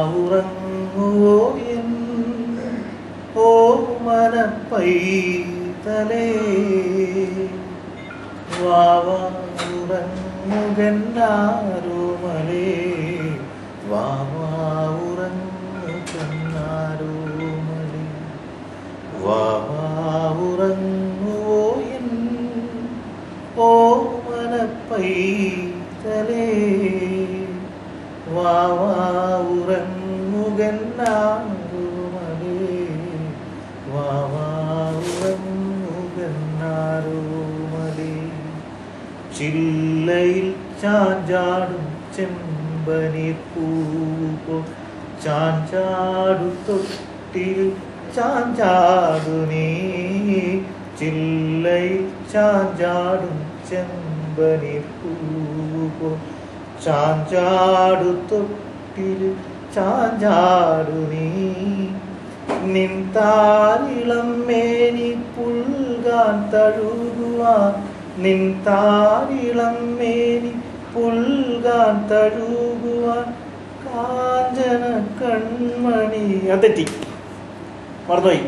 ഉറങ്ങുവോ N ഓമനപ്പൈതലേ ഉറങ്ങുകന്നാരോമലേ ഉറങ്ങുകന്നാരോമലേ ഉറങ്ങുവോ N ഓമനപ്പൈതലേ ഉറങ്ങുകന്നാരോമലേ ഉറങ്ങുകന്നാരോമലേ ചില്ലയിൽ ചാഞ്ചാടും ചെമ്പനീർപ്പൂവോ ചാഞ്ചാടു തൊട്ടിൽ ചാഞ്ചാടു നീ ചില്ലയിൽ ചാഞ്ചാടും ചെമ്പനീർപ്പൂവോ ചാഞ്ചാടു തൊട്ടിൽ ചാഞ്ചാടു നീ നിൻ താരിളം മേനി പുൽകാൻ തഴുകുവാൻ നിൻ താരിളം മേനി പുൽകാൻ തഴുകുവാൻ കാഞ്ചന കൺമണി അതെറ്റി മറന്നുപോയി